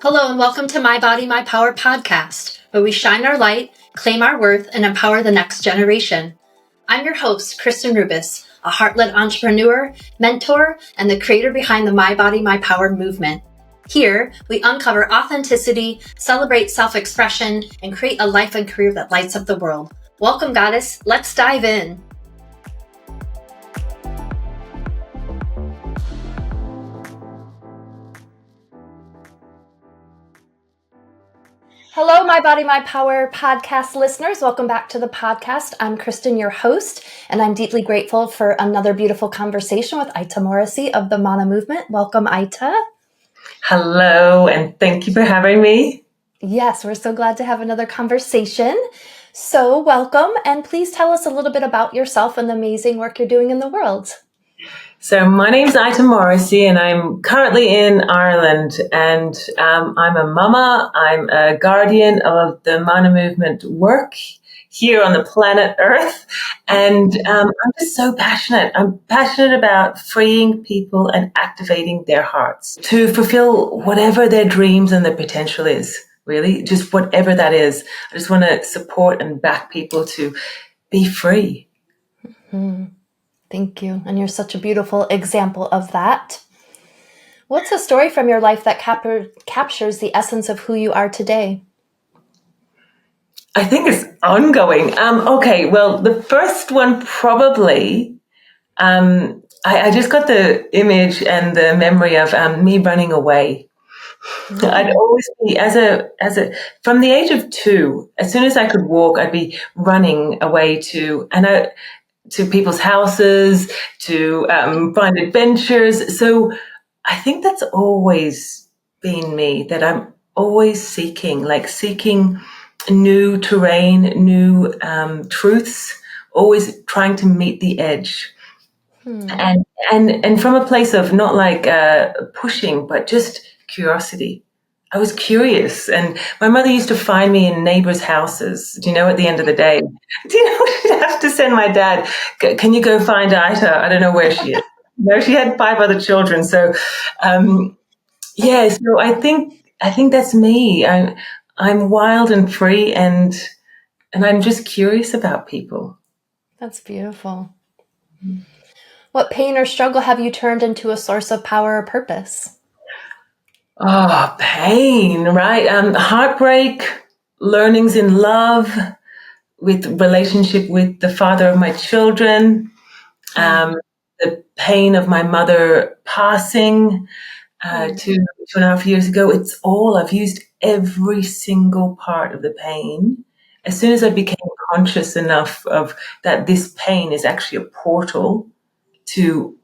Hello and welcome to My Body, My Power podcast, where we shine our light, claim our worth, and empower the next generation. I'm your host, Kristen Rubis, a heart-led entrepreneur, mentor, and the creator behind the My Body, My Power movement. Here, we uncover authenticity, celebrate self-expression, and create a life and career that lights up the world. Welcome, Goddess. Let's dive in. Hello, My Body, My Power podcast listeners. Welcome back to the podcast. I'm Kristen, your host, and I'm deeply grateful for another beautiful conversation with Ita Morrissey of the Mana Movement. Welcome, Ita. Hello, and thank you for having me. Yes, we're so glad to have another conversation. So welcome, and please tell us a little bit about yourself and the amazing work you're doing in the world. So my name's Ita Morrissey, and I'm currently in Ireland, and I'm a mama. I'm a guardian of the Mana Movement work here on the planet Earth, and I'm just so passionate. I'm passionate about freeing people and activating their hearts to fulfill whatever their dreams and their potential is, really, just whatever that is. I just want to support and back people to be free. Mm-hmm. Thank you. And you're such a beautiful example of that. What's a story from your life that captures the essence of who you are today? I think it's ongoing. Okay, well, the first one probably, I just got the image and the memory of me running away. Mm-hmm. I'd always be, from the age of 2, as soon as I could walk, I'd be running away to people's houses, to find adventures. So I think that's always been me, that I'm always seeking new terrain, new truths, always trying to meet the edge. And from a place of not like pushing, but just curiosity. I was curious, and my mother used to find me in neighbors' houses, at the end of the day. She'd have to send my dad, can you go find Ita? I don't know where she is. She had 5 other children. So, so I think that's me. I'm wild and free, and I'm just curious about people. That's beautiful. What pain or struggle have you turned into a source of power or purpose? Oh, pain, right? Heartbreak, learnings in love, with relationship with the father of my children, the pain of my mother passing 2.5 years ago. It's all, I've used every single part of the pain. As soon as I became conscious enough of that this pain is actually a portal to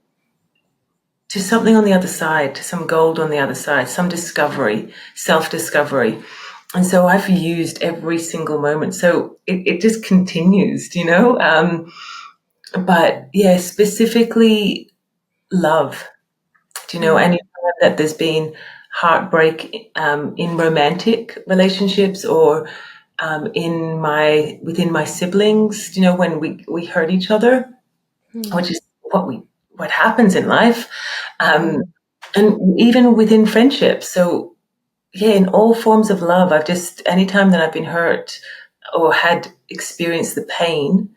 something on the other side, to some gold on the other side, some discovery, self-discovery. And so I've used every single moment. So it just continues, but yeah, specifically love. Anytime that there's been heartbreak in romantic relationships or within my siblings, when we hurt each other, which is what happens in life, and even within friendships. So yeah, in all forms of love, anytime that I've been hurt or had experienced the pain,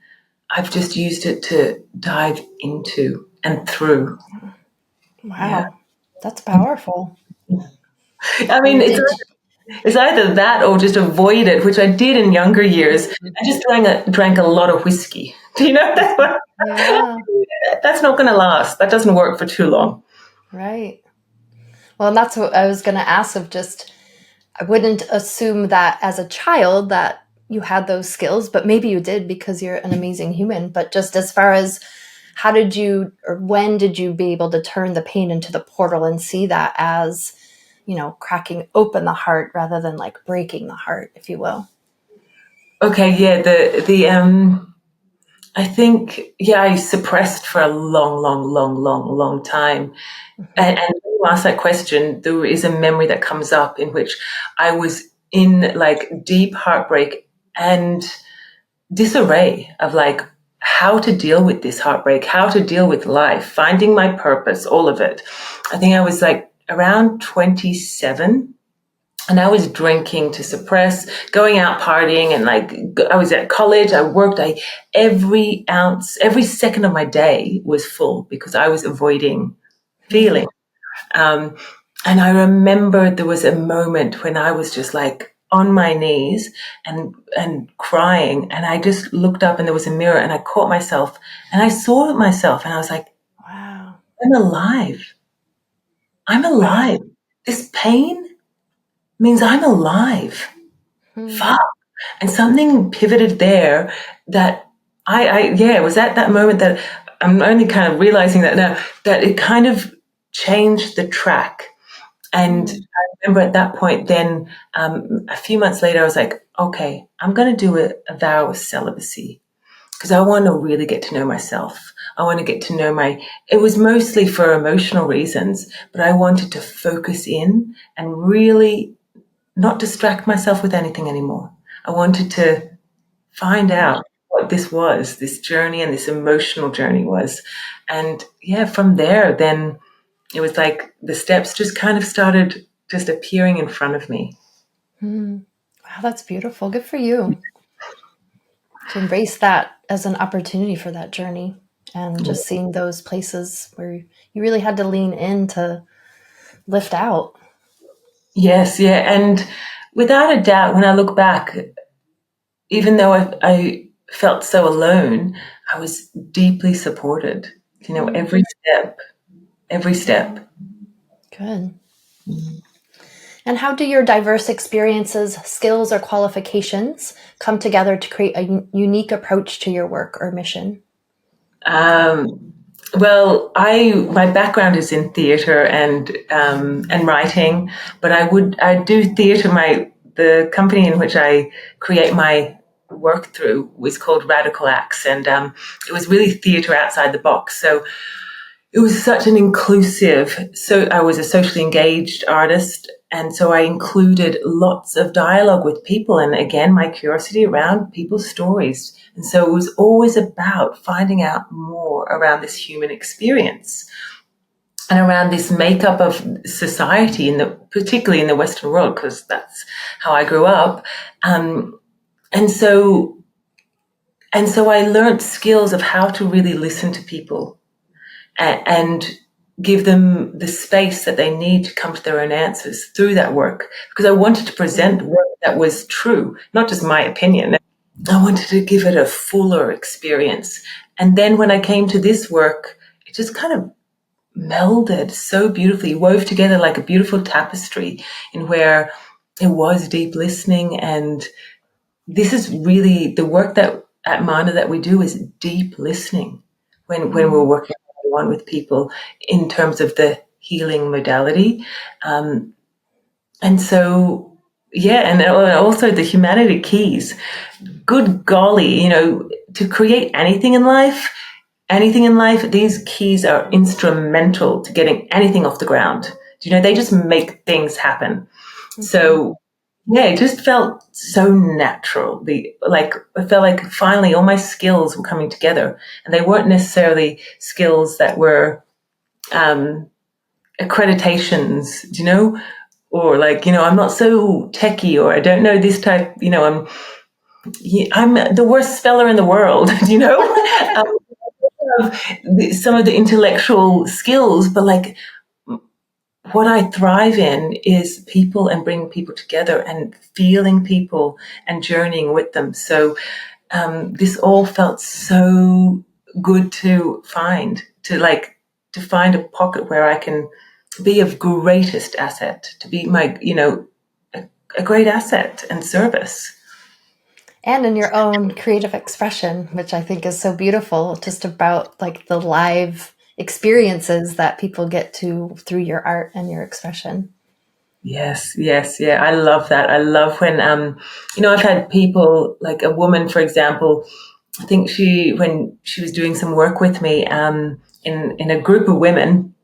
I've just used it to dive into and through. Wow, yeah. That's powerful. I mean, it's either that or just avoid it, which I did in younger years. I just drank a lot of whiskey. That's not going to last. That doesn't work for too long. Right. Well, and that's what I was going to ask I wouldn't assume that as a child that you had those skills, but maybe you did because you're an amazing human. But just as far as when did you be able to turn the pain into the portal and see that as, cracking open the heart rather than like breaking the heart, if you will? Okay. Yeah. I think, I suppressed for a long time. Mm-hmm. And when you ask that question, there is a memory that comes up in which I was in like deep heartbreak and disarray of like how to deal with this heartbreak, how to deal with life, finding my purpose, all of it. I think I was like around 27 And I was drinking to suppress, going out partying, and like I was at college, I worked, every ounce, every second of my day was full because I was avoiding feeling. Um, and I remember there was a moment when I was just like on my knees and crying, and I just looked up and there was a mirror and I caught myself and I saw myself and I was like, Wow. I'm alive. I'm alive. This pain means I'm alive. Fuck. And something pivoted there that it was at that moment that I'm only kind of realizing that now, that it kind of changed the track. And I remember at that point, then a few months later, I was like, okay, I'm going to do a vow of celibacy because I want to really get to know myself. I want to get to know it was mostly for emotional reasons, but I wanted to focus in and really not distract myself with anything anymore. I wanted to find out what this journey and this emotional journey was. And yeah, from there, then it was like the steps just kind of started just appearing in front of me. Wow, that's beautiful. Good for you to embrace that as an opportunity for that journey, and just seeing those places where you really had to lean in to lift out. Yes, yeah. And without a doubt, when I look back, even though I felt so alone, I was deeply supported, every step, every step. Good. And how do your diverse experiences, skills, or qualifications come together to create a unique approach to your work or mission? Well, my background is in theatre and writing, but I do theatre. The company in which I create my work through was called Radical Acts, and it was really theatre outside the box. So it was such an inclusive. So I was a socially engaged artist, and so I included lots of dialogue with people, and again, my curiosity around people's stories. And so it was always about finding out more around this human experience and around this makeup of society, particularly in the Western world, because that's how I grew up. And so I learned skills of how to really listen to people and give them the space that they need to come to their own answers through that work, because I wanted to present work that was true, not just my opinion. I wanted to give it a fuller experience. And then when I came to this work, it just kind of melded so beautifully, wove together like a beautiful tapestry in where it was deep listening. And this is really the work that at Mana that we do, is deep listening when we're working one with people in terms of the healing modality. And so, yeah, and also the humanity keys. Good golly, to create anything in life, these keys are instrumental to getting anything off the ground. They just make things happen. So, yeah, it just felt so natural. I felt like finally all my skills were coming together, and they weren't necessarily skills that were accreditations, or I'm not so techie, or I don't know this type, I'm the worst speller in the world, some of the intellectual skills, but what I thrive in is people and bringing people together and feeling people and journeying with them. So this all felt so good to find a pocket where I can be of greatest asset, to be a great asset and service. And in your own creative expression, which I think is so beautiful, just about the live experiences that people get to through your art and your expression. Yes, yeah. I love that. I love when, I've had people, like a woman, for example, I think when she was doing some work with me, in a group of women.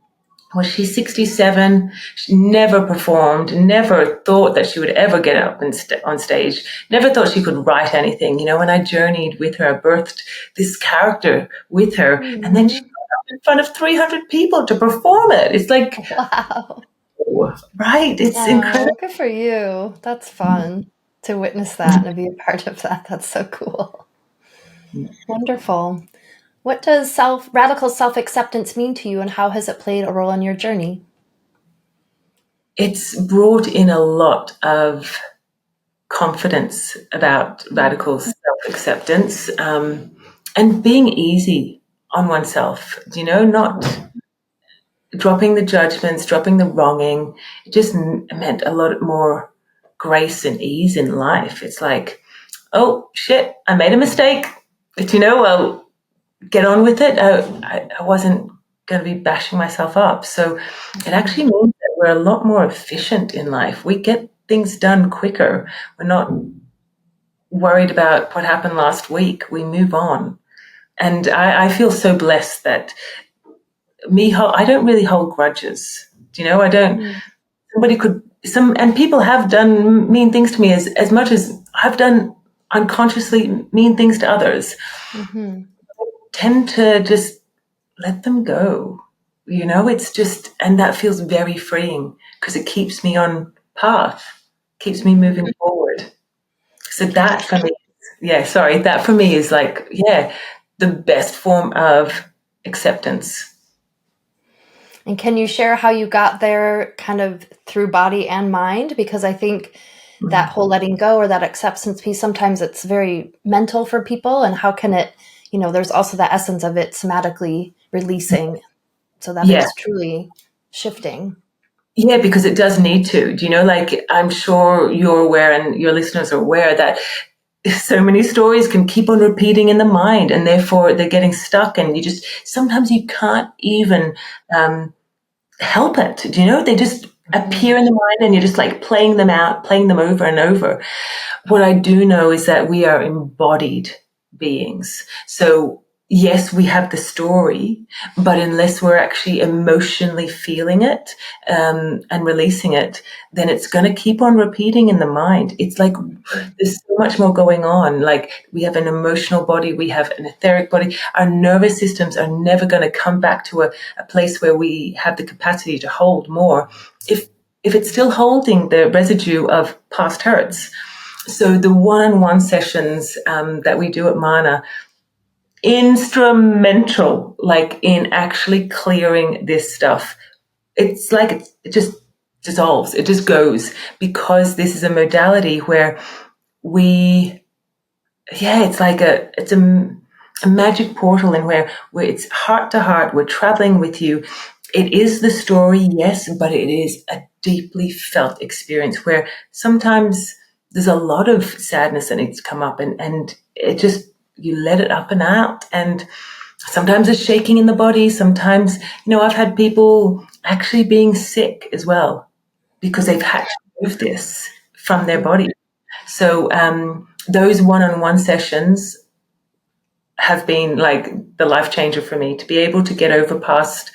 Well, she's 67. She never performed, never thought that she would ever get up on stage, never thought she could write anything. When I journeyed with her, I birthed this character with her, and then she got up in front of 300 people to perform it. It's like, wow. Right. It's Oh, incredible. good for you. That's fun to witness that and to be a part of that. That's so cool. Wonderful. What does radical self-acceptance mean to you, and how has it played a role in your journey? It's brought in a lot of confidence about radical self-acceptance, and being easy on oneself, not dropping the judgments, dropping the wronging. It just meant a lot more grace and ease in life. It's like, oh shit, I made a mistake, but well, get on with it. I wasn't going to be bashing myself up. So it actually means that we're a lot more efficient in life. We get things done quicker. We're not worried about what happened last week. We move on. And I feel so blessed that I don't really hold grudges. I don't, somebody could, and people have done mean things to me as much as I've done unconsciously mean things to others. Mm-hmm. Tend to just let them go. It's just, and that feels very freeing because it keeps me on path, keeps me moving forward. So that for me, that for me is like, the best form of acceptance. And can you share how you got there kind of through body and mind? Because I think that whole letting go or that acceptance piece, sometimes it's very mental for people. And how can it, there's also the essence of it somatically releasing so that Yeah. it's truly shifting. Yeah, because it does need to. Like I'm sure you're aware and your listeners are aware that so many stories can keep on repeating in the mind and therefore they're getting stuck and sometimes you can't even help it. They just appear in the mind and you're just like playing them out, playing them over and over. What I do know is that we are embodied beings. So yes, we have the story, but unless we're actually emotionally feeling it and releasing it, then it's going to keep on repeating in the mind. It's like there's so much more going on. Like we have an emotional body, we have an etheric body. Our nervous systems are never going to come back to a place where we have the capacity to hold more if it's still holding the residue of past hurts. So the one-on-one sessions that we do at Mana, instrumental, like in actually clearing this stuff. It's like it just dissolves. It just goes because this is a modality where it's like a magic portal in where it's heart to heart. We're traveling with you. It is the story, yes, but it is a deeply felt experience where sometimes there's a lot of sadness that needs to come up and it just, you let it up and out. And sometimes it's shaking in the body. Sometimes, I've had people actually being sick as well because they've had to move this from their body. So those one-on-one sessions have been like the life changer for me to be able to get over past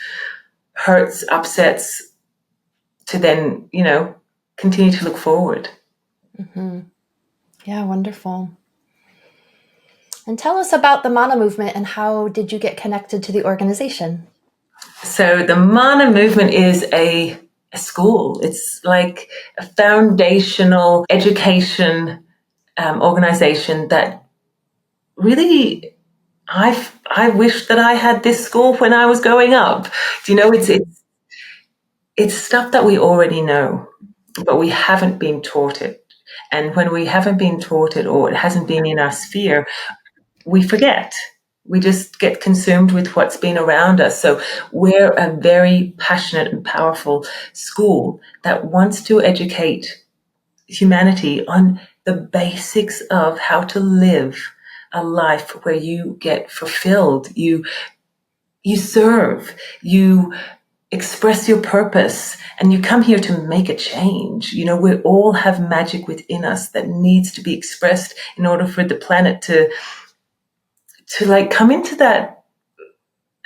hurts, upsets, to then, continue to look forward. Mm-hmm. Yeah, wonderful. And tell us about the Mana movement and how did you get connected to the organization? So the Mana movement is a school. It's like a foundational education organization that really I wish that I had this school when I was growing up. It's stuff that we already know, but we haven't been taught it. And when we haven't been taught it or it hasn't been in our sphere, we forget. We just get consumed with what's been around us. So we're a very passionate and powerful school that wants to educate humanity on the basics of how to live a life where you get fulfilled, you serve, you express your purpose, and you come here to make a change. We all have magic within us that needs to be expressed in order for the planet to like come into that,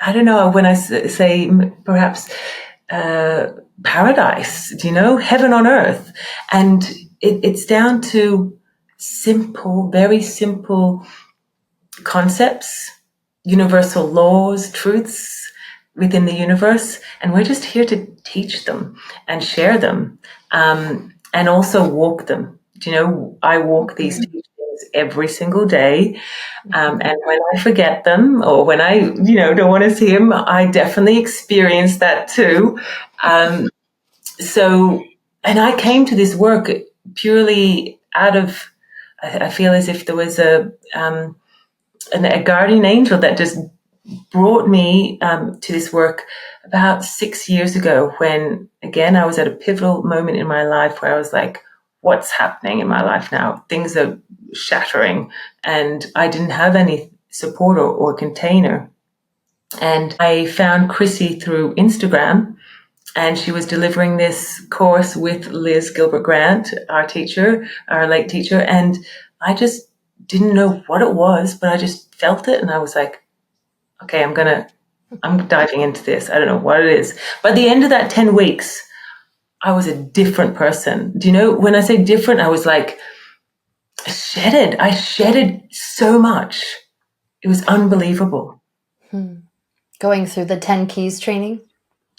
I don't know, when I say perhaps paradise, heaven on earth. And it's down to simple, very simple concepts, universal laws, truths within the universe, and we're just here to teach them and share them, and also walk them. I walk these teachings every single day, and when I forget them, or when I don't want to see them, I definitely experience that too. And I came to this work purely out of, I feel as if there was a guardian angel that just brought me to this work about 6 years ago, when, again, I was at a pivotal moment in my life where I was like, what's happening in my life now? Things are shattering, and I didn't have any support or container. And I found Chrissy through Instagram, and she was delivering this course with Liz Gilbert Grant, our teacher, our late teacher. And I just didn't know what it was, but I just felt it. And I was like, okay, I'm diving into this. I don't know what it is. By the end of that 10 weeks, I was a different person. Do you know, when I say different, I was like, I shedded so much. It was unbelievable. Going through the 10 keys training?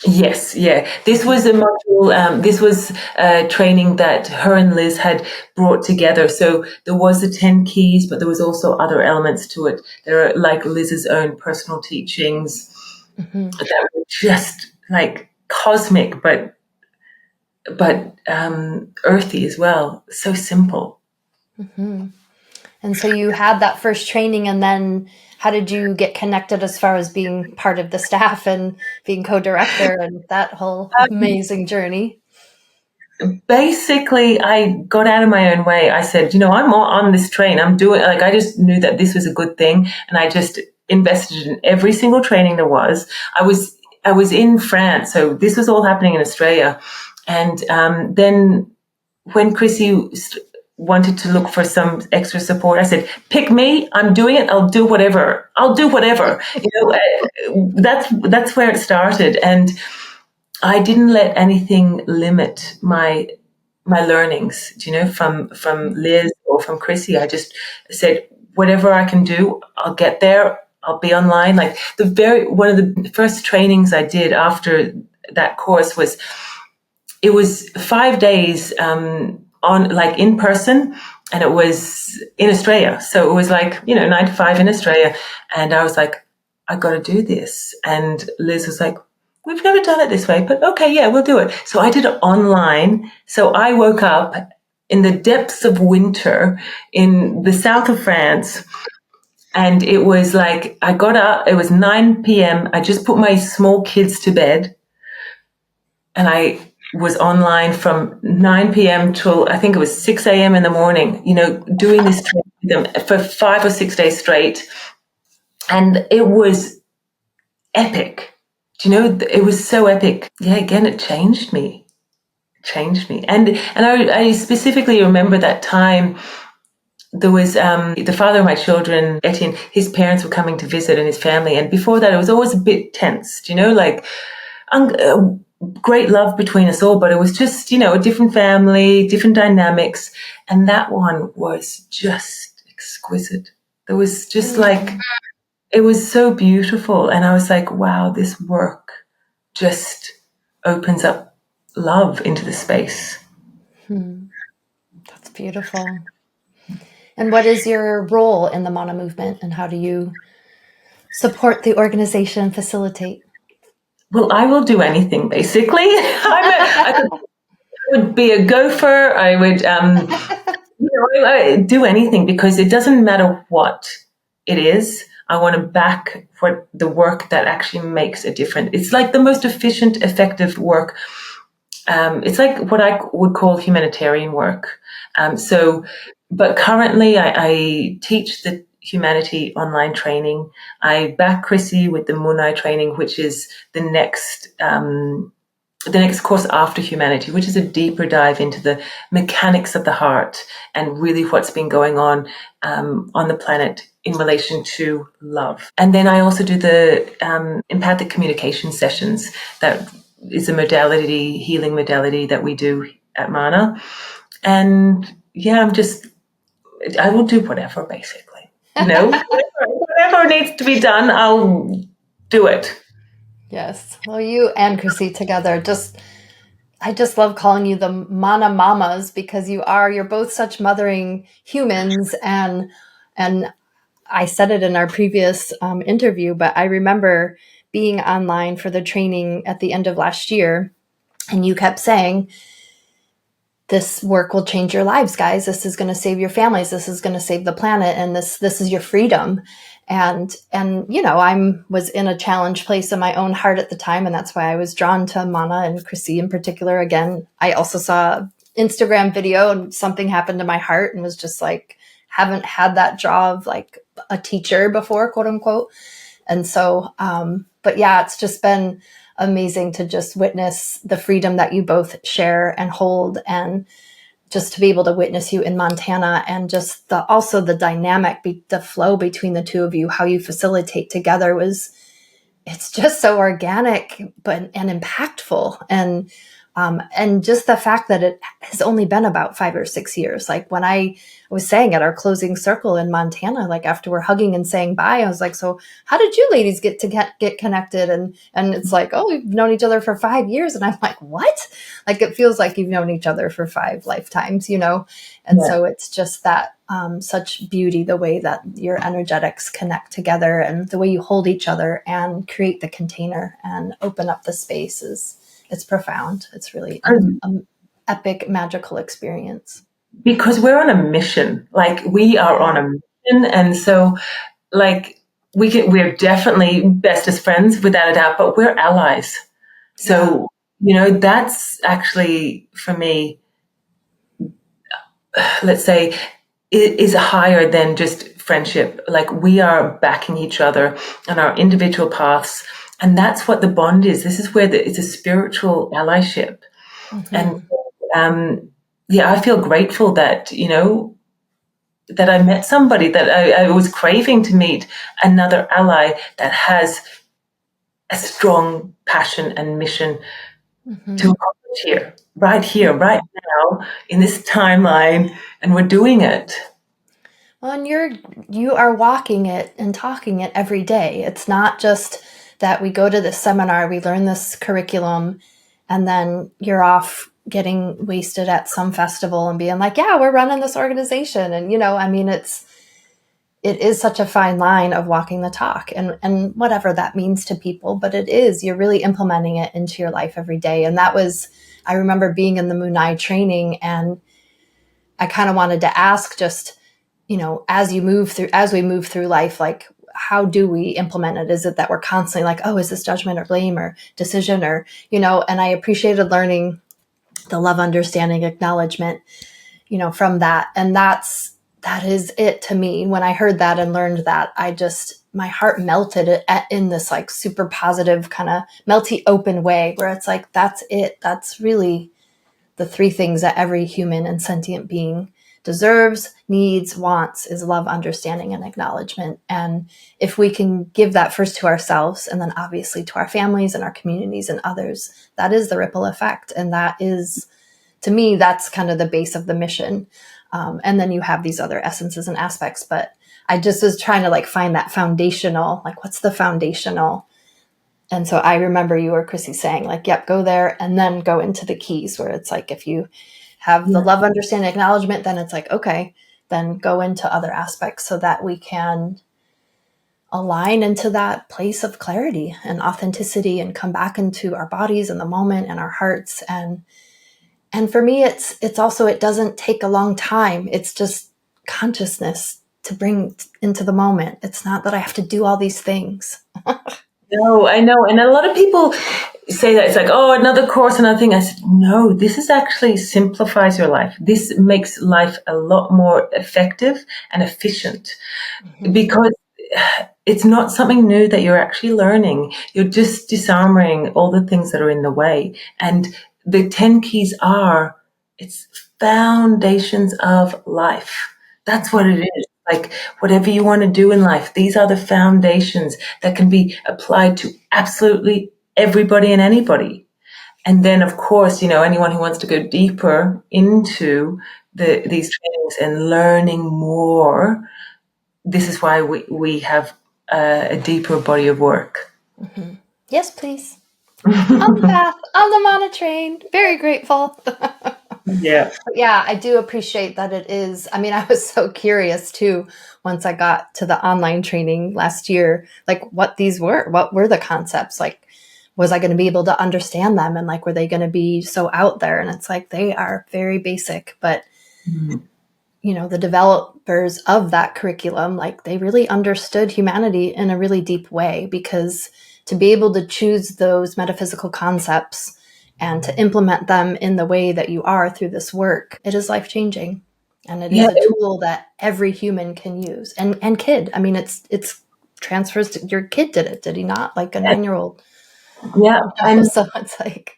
Yes, yeah. This was a module, this was a training that her and Liz had brought together. So there was the 10 keys, but there was also other elements to it. There are like Liz's own personal teachings that were just like cosmic, but earthy as well. So simple. And so you had that first training, and then how did you get connected as far as being part of the staff and being co-director and that whole amazing journey? Basically, I got out of my own way. I said, I'm on this train. I'm doing, like, I just knew that this was a good thing. And I just invested in every single training there was. I was in France. So this was all happening in Australia. And then when Chrissy wanted to look for some extra support, I said, pick me. I'm doing it. I'll do whatever. That's where it started. And I didn't let anything limit my learnings, from Liz or from Chrissy. I just said, whatever I can do, I'll get there. I'll be online. Like one of the first trainings I did after that course it was 5 days on like in person, and it was in Australia. So it was like, 9 to 5 in Australia. And I was like, I got to do this. And Liz was like, we've never done it this way, but okay, yeah, we'll do it. So I did it online. So I woke up in the depths of winter in the south of France. And it was like, I got up, it was 9 p.m. I just put my small kids to bed. And I was online from 9 p.m. till I think it was 6 a.m. in the morning, doing this training with them for 5 or 6 days straight. And it was epic. It was so epic. Yeah, again, it changed me. And I specifically remember that time. There was the father of my children, Etienne, his parents were coming to visit, and his family. And before that, it was always a bit tense, great love between us all, but it was just, a different family, different dynamics. And that one was just exquisite. There was just it was so beautiful. And I was like, wow, this work just opens up love into the space. That's beautiful. And what is your role in the Mana movement, and how do you support the organization, facilitate? Well, I will do anything, basically. I would be a gopher. I would I do anything, because it doesn't matter what it is. I want to back for the work that actually makes a difference. It's like the most efficient, effective work. It's like what I would call humanitarian work. But currently I teach the humanity online training. I back Chrissy with the Munai training, which is the next course after humanity, which is a deeper dive into the mechanics of the heart and really what's been going on the planet in relation to love. And then I also do the empathic communication sessions. That is a healing modality that we do at Mana. And yeah, I will do whatever, basically. Whatever needs to be done, I'll do it. Yes. Well, you and Chrissy together I just love calling you the Mana Mamas because you're both such mothering humans. And I said it in our previous interview, but I remember being online for the training at the end of last year, and you kept saying, this work will change your lives, guys. This is going to save your families. This is going to save the planet. And this is your freedom. And, you know, was in a challenge place in my own heart at the time. And that's why I was drawn to Mana and Chrissy in particular. Again, I also saw an Instagram video and something happened to my heart and was just like, haven't had that draw of like a teacher before, quote unquote. And so, but yeah, it's just been amazing to just witness the freedom that you both share and hold, and just to be able to witness you in Montana, and just also the dynamic, the flow between the two of you, how you facilitate together it's just so organic, and impactful. And just the fact that it has only been about 5 or 6 years. Like when I was saying at our closing circle in Montana, like after we're hugging and saying bye, I was like, so how did you ladies get to get connected? And it's like, oh, we've known each other for 5 years. And I'm like, what? Like, it feels like you've known each other for 5 lifetimes, you know? And so it's just that such beauty, the way that your energetics connect together and the way you hold each other and create the container and open up the space it's profound. It's really an epic, magical experience. Because we're on a mission. Like we are on a mission, and so like we're definitely bestest friends without a doubt, but we're allies. So you know, that's actually for me, let's say, it is higher than just friendship. Like we are backing each other on our individual paths, and that's what the bond is. This is where it's a spiritual allyship. And yeah, I feel grateful that, you know, that I met somebody that I was craving to meet, another ally that has a strong passion and mission to accomplish here, right now, in this timeline, and we're doing it. Well, and you are walking it and talking it every day. It's not just that we go to this seminar, we learn this curriculum, and then you're off getting wasted at some festival and being like, yeah, we're running this organization. And, you know, I mean, it is such a fine line of walking the talk, and whatever that means to people, but you're really implementing it into your life every day. And I remember being in the Munai training, and I kind of wanted to ask, just, you know, as we move through life, like, how do we implement it? Is it that we're constantly like, oh, is this judgment or blame or decision, or, you know? And I appreciated learning the love, understanding, acknowledgement, you know, from that. And that is it to me. When I heard that and learned that, my heart melted in this like super positive kind of melty open way, where it's like, that's it. That's really the 3 things that every human and sentient being deserves, needs, wants, is love, understanding, and acknowledgement. And if we can give that first to ourselves, and then obviously to our families and our communities and others, that is the ripple effect. And that is, to me, that's kind of the base of the mission. And then you have these other essences and aspects, but I just was trying to like find that foundational, like, what's the foundational? And so I remember you or Chrissy saying like, yep, go there and then go into the keys, where it's like, if you have the love, understanding, acknowledgement, then it's like, okay, then go into other aspects so that we can align into that place of clarity and authenticity and come back into our bodies and the moment and our hearts. And for me, it's also, it doesn't take a long time. It's just consciousness to bring into the moment. It's not that I have to do all these things. No, I know. And a lot of people say that it's like, oh, another course, another thing. I said, no, this is actually simplifies your life. This makes life a lot more effective and efficient, because it's not something new that you're actually learning. You're just disarming all the things that are in the way. And the 10 keys it's foundations of life. That's what it is. Like whatever you want to do in life, these are the foundations that can be applied to absolutely everybody and anybody. And then, of course, you know, anyone who wants to go deeper into these trainings and learning more, this is why we have a deeper body of work. Mm-hmm. Yes, please. On the path, on the Mana train. Very grateful. Yeah. Yeah, I do appreciate that it is. I mean, I was so curious too once I got to the online training last year, like what these were. What were the concepts? Like, was I going to be able to understand them? And like, were they going to be so out there? And it's like, they are very basic, but Mm. the developers of that curriculum, like they really understood humanity in a really deep way, because to be able to choose those metaphysical concepts and to implement them in the way that you are through this work, it is life-changing. And it Yeah. is a tool that every human can use. And kid, I mean, it's transfers to your kid did he not? Like a 9-year-old. Yeah. And So it's like,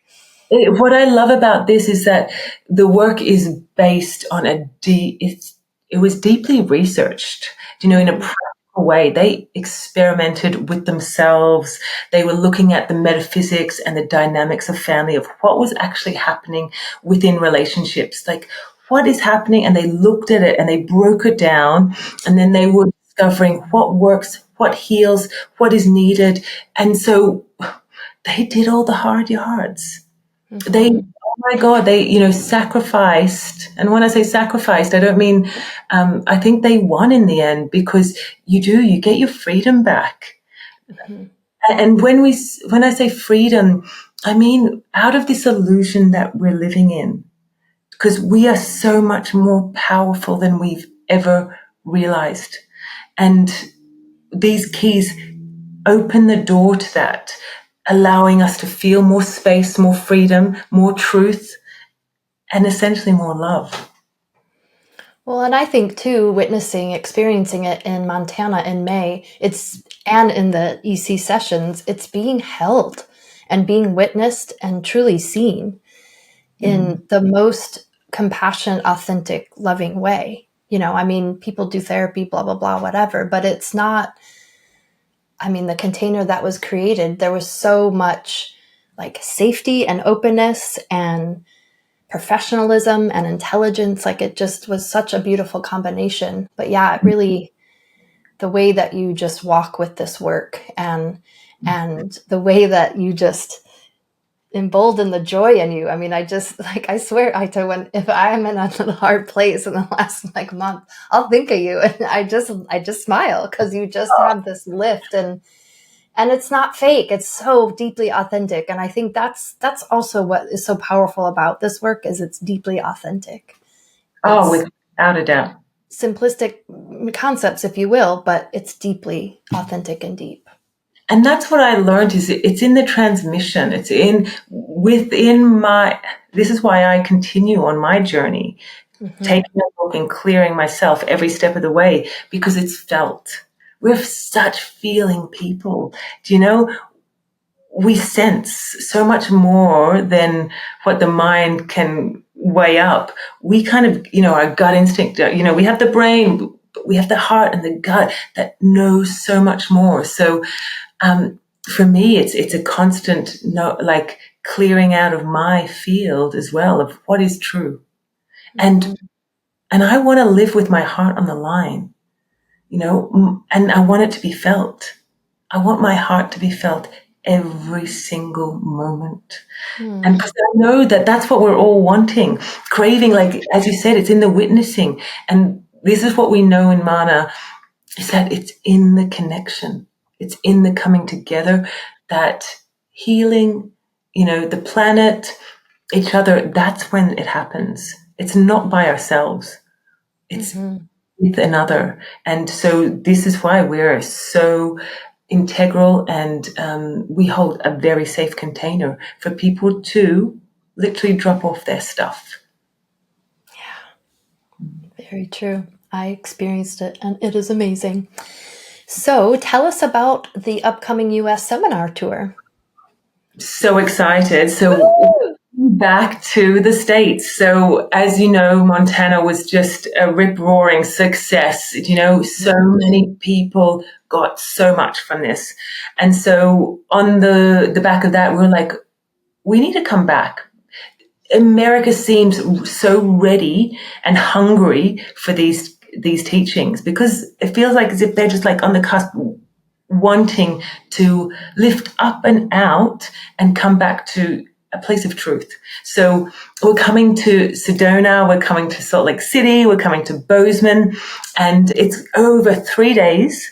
what I love about this is that the work is based on it was deeply researched, in a practical way. They experimented with themselves. They were looking at the metaphysics and the dynamics of family, of what was actually happening within relationships. Like, what is happening? And they looked at it and they broke it down, and then they were discovering what works, what heals, what is needed. And so they did all the hard yards. Oh my God, they, sacrificed. And when I say sacrificed, I don't mean, I think they won in the end, because you get your freedom back. And when I say freedom, I mean out of this illusion that we're living in, because we are so much more powerful than we've ever realized. And these keys open the door to that, allowing us to feel more space, more freedom, more truth, and essentially more love. well, and I think too, experiencing it in Montana in May, and in the EC sessions, it's being held and being witnessed and truly seen in the most compassionate, authentic, loving way. I mean, people do therapy, blah, blah, blah, whatever, but it's not, I mean, the container that was created, there was so much like safety and openness and professionalism and intelligence. Like it just was such a beautiful combination. But yeah, it really, the way that you just walk with this work and the way that you just embolden the joy in you. I mean, I just like, I swear, Ita, if I'm in a hard place in the last like month, I'll think of you and I just smile, because you just have this lift, and it's not fake. It's so deeply authentic. And I think that's also what is so powerful about this work, is it's deeply authentic. Oh, It's without a doubt. simplistic concepts, if you will, but it's deeply authentic and deep. And that's what I learned, is it's in the transmission. It's this is why I continue on my journey, taking a look and clearing myself every step of the way, because it's felt. We're such feeling people. Do you know? We sense so much more than what the mind can weigh up. We kind of, our gut instinct, we have the brain, but we have the heart and the gut that knows so much more. So, for me, it's a constant, like clearing out of my field as well of what is true. And I want to live with my heart on the line, and I want it to be felt. I want my heart to be felt every single moment. And because I know that that's what we're all wanting, craving, like, as you said, it's in the witnessing. And this is what we know in Mana, is that it's in the connection. It's in the coming together, that healing, the planet, each other, that's when it happens. It's not by ourselves. It's with another. And so this is why we're so integral, and we hold a very safe container for people to literally drop off their stuff. Very true. I experienced it and it is amazing. So tell us about the upcoming US seminar tour. So excited. So back to the States. So as you know, Montana was just a rip-roaring success. So many people got so much from this. And so on the back of that, we're like, we need to come back. America seems so ready and hungry for these teachings, because it feels like as if they're just like on the cusp. wanting to lift up and out and come back to a place of truth. So we're coming to Sedona, we're coming to Salt Lake City, we're coming to Bozeman, and it's over 3 days,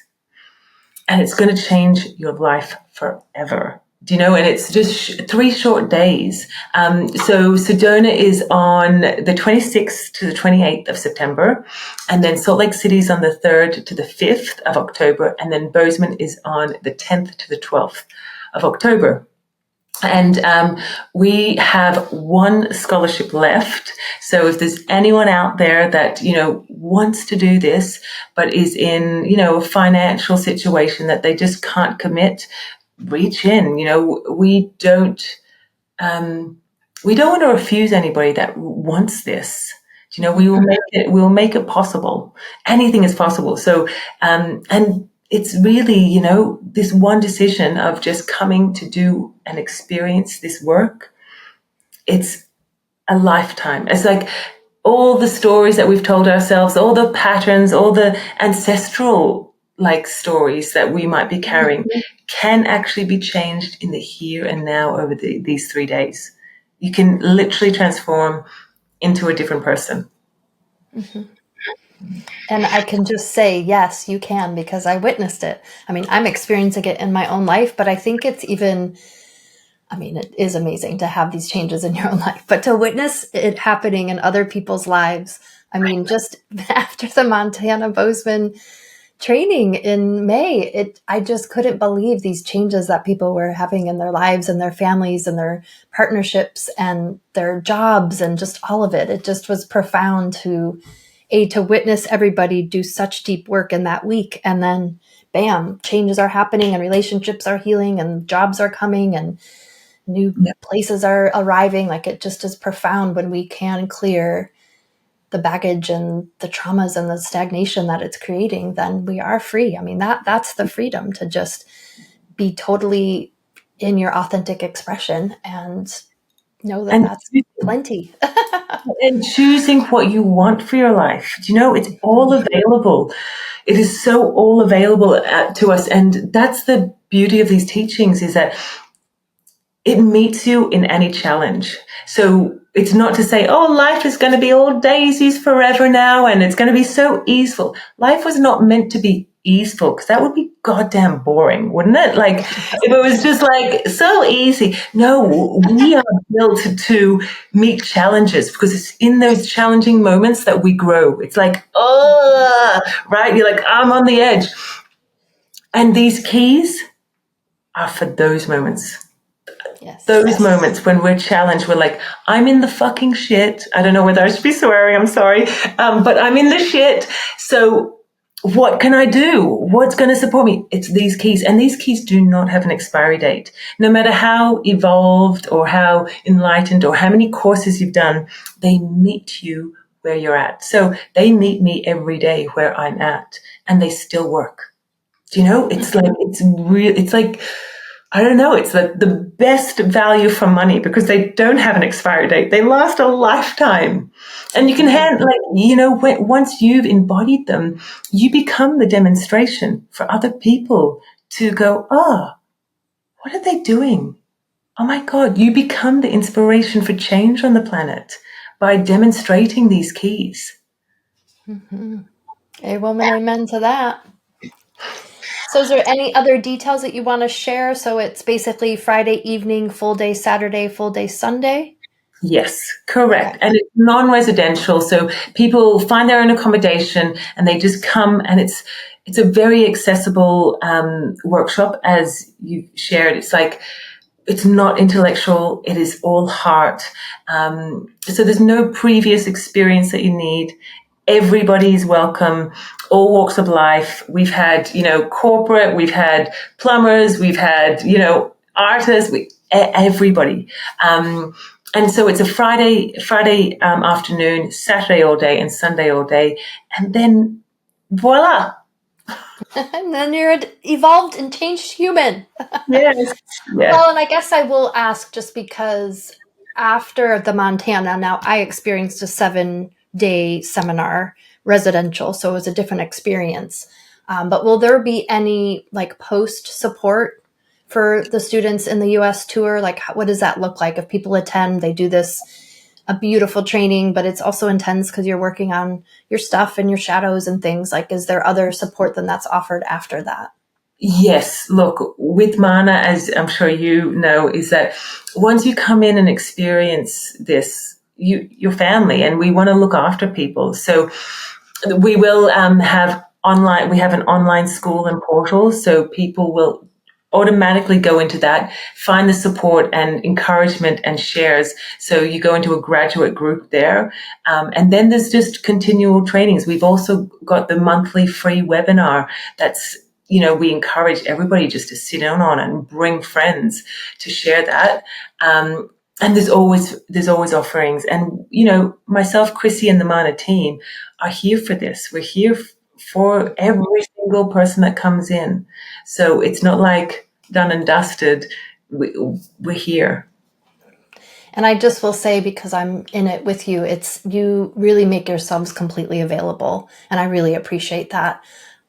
and it's going to change your life forever. Do you know? And it's just 3 short days. So Sedona is on the 26th to the 28th of September. And then Salt Lake City is on the 3rd to the 5th of October. And then Bozeman is on the 10th to the 12th of October. And we have 1 scholarship left. So if there's anyone out there that, wants to do this, but is in, a financial situation that they just can't commit, reach in. We don't want to refuse anybody that wants this. We will make it possible. Anything is possible. So, and it's really, this one decision of just coming to do and experience this work. It's a lifetime. It's like all the stories that we've told ourselves, all the patterns, all the ancestral stories that we might be carrying can actually be changed in the here and now over these 3 days. You can literally transform into a different person. Mm-hmm. And I can just say, yes, you can, because I witnessed it. I mean, I'm experiencing it in my own life, but I think it's even, it is amazing to have these changes in your own life, but to witness it happening in other people's lives. Just after the Montana Bozeman training in May, I just couldn't believe these changes that people were having in their lives and their families and their partnerships and their jobs and just all of it. It just was profound to witness everybody do such deep work in that week. And then bam, changes are happening and relationships are healing and jobs are coming and new places are arriving. It just is profound when we can clear the baggage and the traumas and the stagnation that it's creating. Then we are free. That's the freedom to just be totally in your authentic expression and know that that's plenty. And choosing what you want for your life. It's all available. It is so all available to us. And that's the beauty of these teachings, is that it meets you in any challenge. So it's not to say, oh, life is going to be all daisies forever now and it's going to be so easeful. Life was not meant to be easeful, because that would be goddamn boring, wouldn't it? If it was just so easy. No, we are built to meet challenges, because it's in those challenging moments that we grow. It's right? You're I'm on the edge. And these keys are for those moments. Yes. Those moments when we're challenged, we're I'm in the fucking shit. I don't know whether I should be swearing, I'm sorry. But I'm in the shit. So what can I do? What's going to support me? It's these keys. And these keys do not have an expiry date. No matter how evolved or how enlightened or how many courses you've done, they meet you where you're at. So they meet me every day where I'm at, and they still work. It's I don't know, it's the best value for money, because they don't have an expiry date. They last a lifetime. And you can once you've embodied them, you become the demonstration for other people to go, what are they doing? Oh my God, you become the inspiration for change on the planet by demonstrating these keys. Mm-hmm. A woman, amen to that. So is there any other details that you want to share? So it's basically Friday evening, full day Saturday, full day Sunday? Yes, correct. Okay. And it's non-residential. So people find their own accommodation and they just come, and it's a very accessible workshop, as you shared. It's not intellectual. It is all heart. So there's no previous experience that you need. Everybody's welcome, all walks of life. We've had, corporate, we've had plumbers, we've had, artists, everybody. And so it's a Friday afternoon, Saturday all day, and Sunday all day. And then voila. And then you're an evolved and changed human. Yes. Yeah. Well, and I guess I will ask, just because after the Montana, now I experienced a 7-day seminar, residential, so it was a different experience. But will there be any like post support for the students in the US tour? Like, what does that look like? If people attend, they do this a beautiful training, but it's also intense because you're working on your stuff and your shadows and things. Like, is there other support then that's offered after that? Yes, look, with Mana, as I'm sure you know, is that once you come in and experience this, your family, and we want to look after people. So we will have online, we have an online school and portal, so people will automatically go into that, find the support and encouragement and shares. So you go into a graduate group there. And then there's just continual trainings. We've also got the monthly free webinar that's, we encourage everybody just to sit down on and bring friends to share that. And there's always offerings. And, myself, Chrissy, and the Mana team are here for this. We're here for every single person that comes in. So it's not like done and dusted. We're here. And I just will say, because I'm in it with you, you really make yourselves completely available. And I really appreciate that.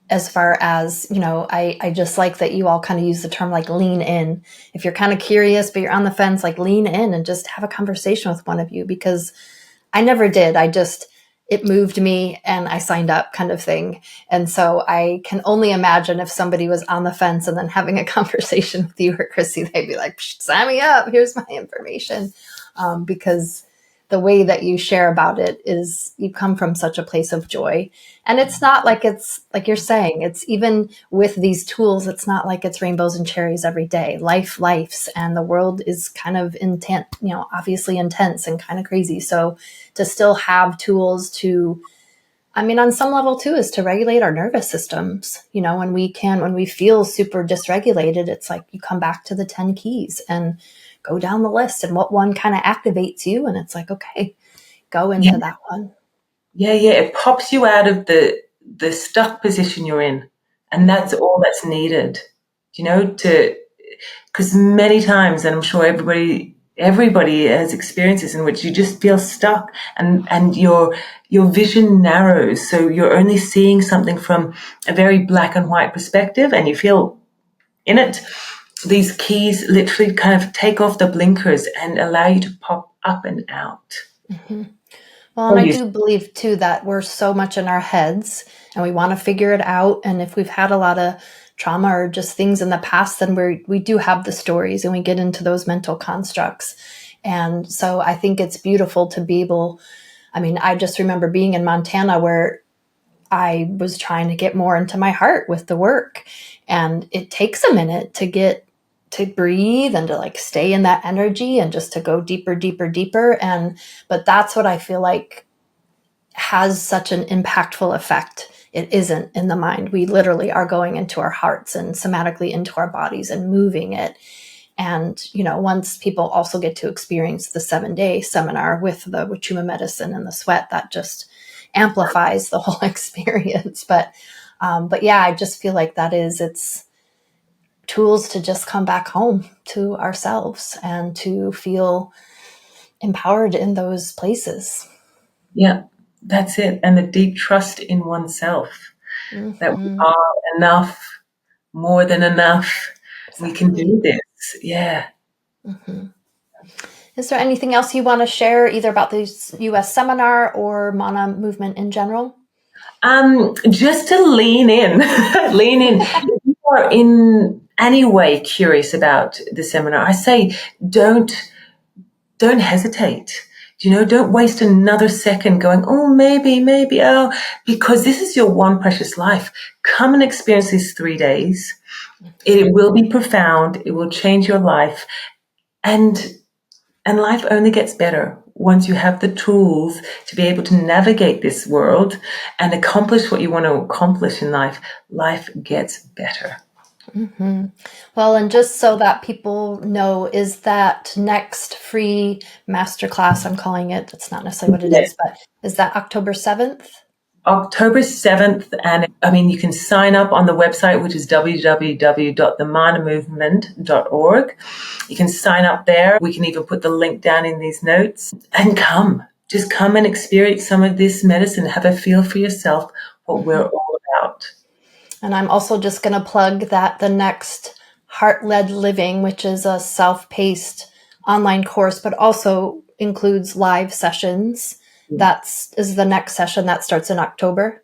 As far as, I just like that you all kind of use the term like lean in. If you're kind of curious, but you're on the fence, like lean in and just have a conversation with one of you, because I never did. It moved me and I signed up kind of thing. And so I can only imagine if somebody was on the fence and then having a conversation with you or Chrissy, they'd be like, sign me up. Here's my information. Because the way that you share about it is you come from such a place of joy. And it's not like it's like you're saying, it's even with these tools, it's not like it's rainbows and cherries every day. Life's and the world is kind of intense, obviously intense and kind of crazy. So to still have tools on some level too, is to regulate our nervous systems. When we feel super dysregulated, it's like you come back to the 10 keys and go down the list and what one kind of activates you. And it's like, okay, go into that one. Yeah. It pops you out of the stuck position you're in. And that's all that's needed, because many times, and I'm sure everybody has experiences in which you just feel stuck and your vision narrows. So you're only seeing something from a very black and white perspective and you feel in it. These keys literally kind of take off the blinkers and allow you to pop up and out. Mm-hmm. Well, and I do believe too that we're so much in our heads and we want to figure it out. And if we've had a lot of trauma or just things in the past, then we do have the stories and we get into those mental constructs. And so I think it's beautiful to be able, I just remember being in Montana where I was trying to get more into my heart with the work. And it takes a minute to breathe and to like stay in that energy and just to go deeper. But that's what I feel like has such an impactful effect. It isn't in the mind. We literally are going into our hearts and somatically into our bodies and moving it. And, once people also get to experience the 7-day seminar with the Wachuma medicine and the sweat, that just amplifies the whole experience. But yeah, I just feel like it's tools to just come back home to ourselves and to feel empowered in those places. Yeah, that's it. And the deep trust in oneself that we are enough, more than enough. Exactly. We can do this. Yeah. Mm-hmm. Is there anything else you want to share either about this US seminar or Mana movement in general? Just to lean in. If you are in any way curious about the seminar, I say don't hesitate. Don't waste another second going, oh, maybe, because this is your one precious life. Come and experience these 3 days. It will be profound. It will change your life. And life only gets better once you have the tools to be able to navigate this world and accomplish what you want to accomplish in life. Life gets better. Mm-hmm. Well, and just so that people know, is that next free masterclass, I'm calling it, that's not necessarily what it is, but is that October 7th? October 7th. And you can sign up on the website, which is www.themanamovement.org. You can sign up there. We can even put the link down in these notes and just come and experience some of this medicine. Have a feel for yourself what we're all about. And I'm also just going to plug that the next Heart-Led Living, which is a self-paced online course, but also includes live sessions. That is the next session that starts in October.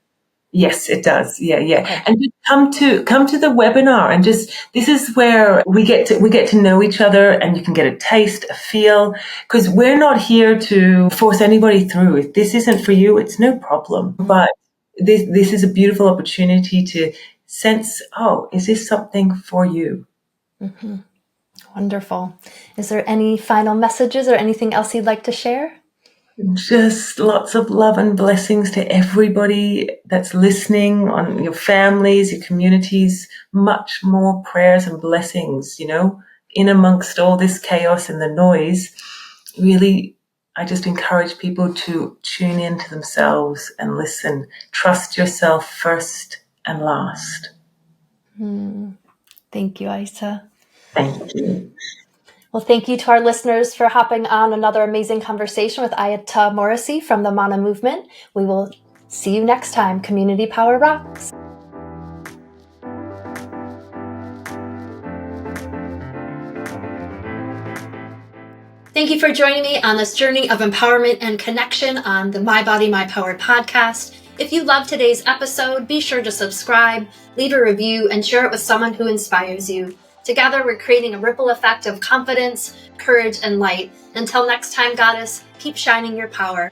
Yes, it does. Yeah. Okay. And just come to the webinar, and just, this is where we get to know each other, and you can get a taste, a feel, because we're not here to force anybody through. If this isn't for you, it's no problem. But this is a beautiful opportunity to sense, oh, is this something for you? Mm-hmm. Wonderful. Is there any final messages or anything else you'd like to share? Just lots of love and blessings to everybody that's listening, on your families, your communities, much more prayers and blessings, in amongst all this chaos and the noise. Really, I just encourage people to tune into themselves and listen. Trust yourself first and last. Thank you, Ita. Thank you. Well, thank you to our listeners for hopping on another amazing conversation with Ita Morrissey from the Mana Movement. We will see you next time. Community Power Rocks. Thank you for joining me on this journey of empowerment and connection on the My Body, My Power podcast. If you loved today's episode, be sure to subscribe, leave a review, and share it with someone who inspires you. Together, we're creating a ripple effect of confidence, courage, and light. Until next time, Goddess, keep shining your power.